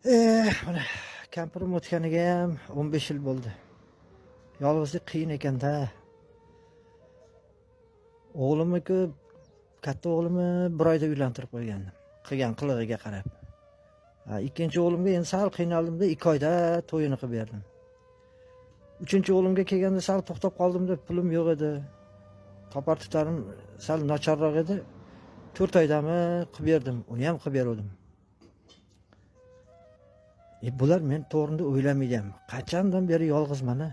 Mana kampirim o'tganiga ham 15 yil bo'ldi. Yolg'izlik qiyin ekan-da. O'g'limni-ku, katta o'g'limni bir oyda uylantirib qo'ygandim. Qilgan qilig'iga qarab. Ikkinchi o'g'limga endi sal qiynaldim-da, 2 oyda to'yini qilib berdim. Uchinchi o'g'limga kelganda sal to'xtab qoldim-da, pulim yo'q edi. Topar tutarim sal nacharroq edi. 4 oydami qilib berdim, uni ham qilib berdim. Bular men to'g'rida o'ylamayman. Qachondan beri yolg'izman-a?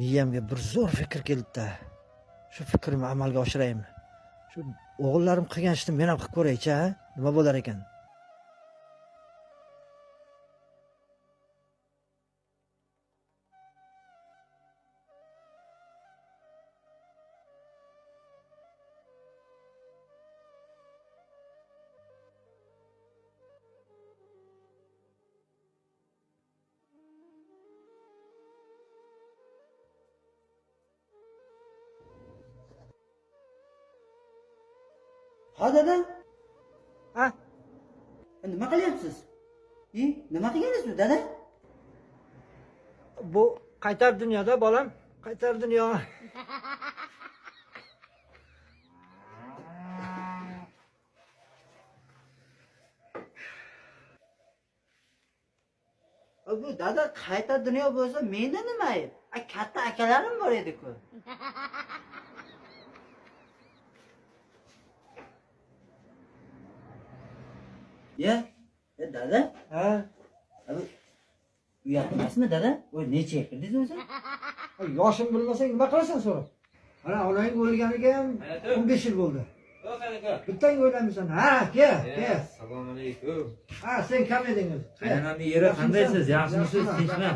Miyamga bir zo'r fikr keldi-da. Shu fikrimni amalga oshiraymi? Shu o'g'illarim qilgan ishni men ham qilib ko'ray-chi, ha? Nima bo'lar ekan? Ha dada, Ha? nima qilyapsiz? Nima qilganingiz bu dada? Bu qaytar dunyoda bolam, qaytar dunyo. Bu dada qayta dunyo bo'lsa, menda nima ayb? Katta akalarim bor edi-ku. Dada? Ha? Uyat emasmi dada? Necha kirdingiz o'zi? Yoshim bilmasang nima qilasan so'rab? Mana onang o'lganiga ham 15 yil bo'ldi. Bittang o'ylamaysan. Ha, kel. Assalomu alaykum. Ha, sen kam edingiz. Qaynonamning yeri qandaysiz? Yaxshimisiz? Tinchmi?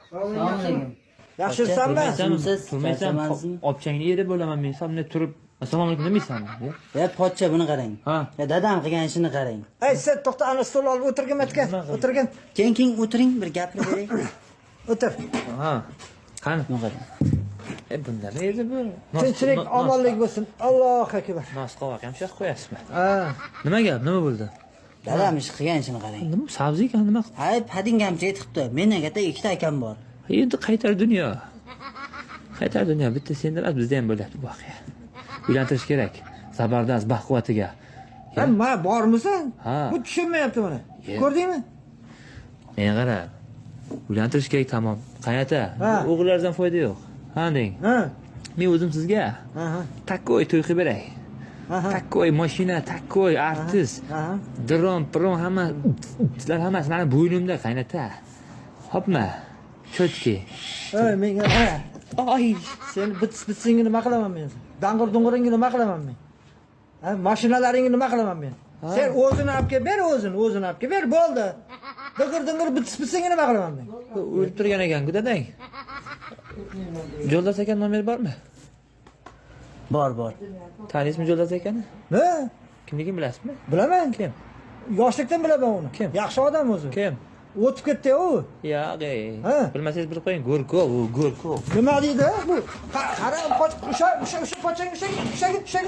Assalomu alaykum. Yaxshisanmi? Turmaysan, opchangni yeri bo'laman men. Sen turib assalomu alaykum demaysanmi? Pochcha buni qarang. Ha. Dadam qilgan ishini qarang. Sen to'xta, ana stol olib o'tirgin matga. O'tirgin. Keyin o'tiring, bir gapni beraylik. O'tir. Ha. Qani? Nima qarang? Bunlar nima bu? Tinchlik, omonlik bo'lsin. Allohu akbar. Nos qovoq ham shoh qo'yasizmi? Ha. Nima gap? Nima bo'ldi? Dadam ish qilgan ishini qarang. Nima sabzi ekan, nima? Padingamcha yetibdi. Mendan katta ikkita akam bor. Endi qaytar dunyo. Qaytar dunyo bitta senda emas, bizda ham bo'ladi bu voqea. Uylantirish kerak. Zabardast baquvvatiga. Ma bormisan? Ha. Bu tushunmayapti mana. Ko'rdingmi? Men qara. Uylantirish kerak tamom. Qayata. Ha. O'g'illardan foyda yo'q. Ha deng. Ha. Men o'zim sizga takkoy to'y qilib beray. Takkoy mashina, takkoy artist, dron, pron hamma sizlar hammasi mana bo'ynimda qaynata. Hopma. Chotki. Menga Ay, sen bitsingni nima qilaman men? Dang'ir-dung'uringni nima qilaman men? Mashinalaringni nima qilaman men? Sen o'zini olib kelib ber, o'zini olib kelib ber, bo'ldi. Ding'ir-dung'ur bitsingni nima qilaman men? o'lib turgan ekan-ku dadang. Jo'ldas aka nomer bormi? Bor. Tanisizmi Jo'ldas akani? Ne? Kimligini bilasizmi? Bilaman. Kim? Yoshlikdan bilaman uni. Kim? Yaxshi odam o'zi. Kim? O'tib ketdi-yu u. Yo'q, Ha. bilmasangiz bilib qo'ying. Go'rkov, u Go'rkov. Nima deydi bu? Qara, o'sha pochang, o'sha.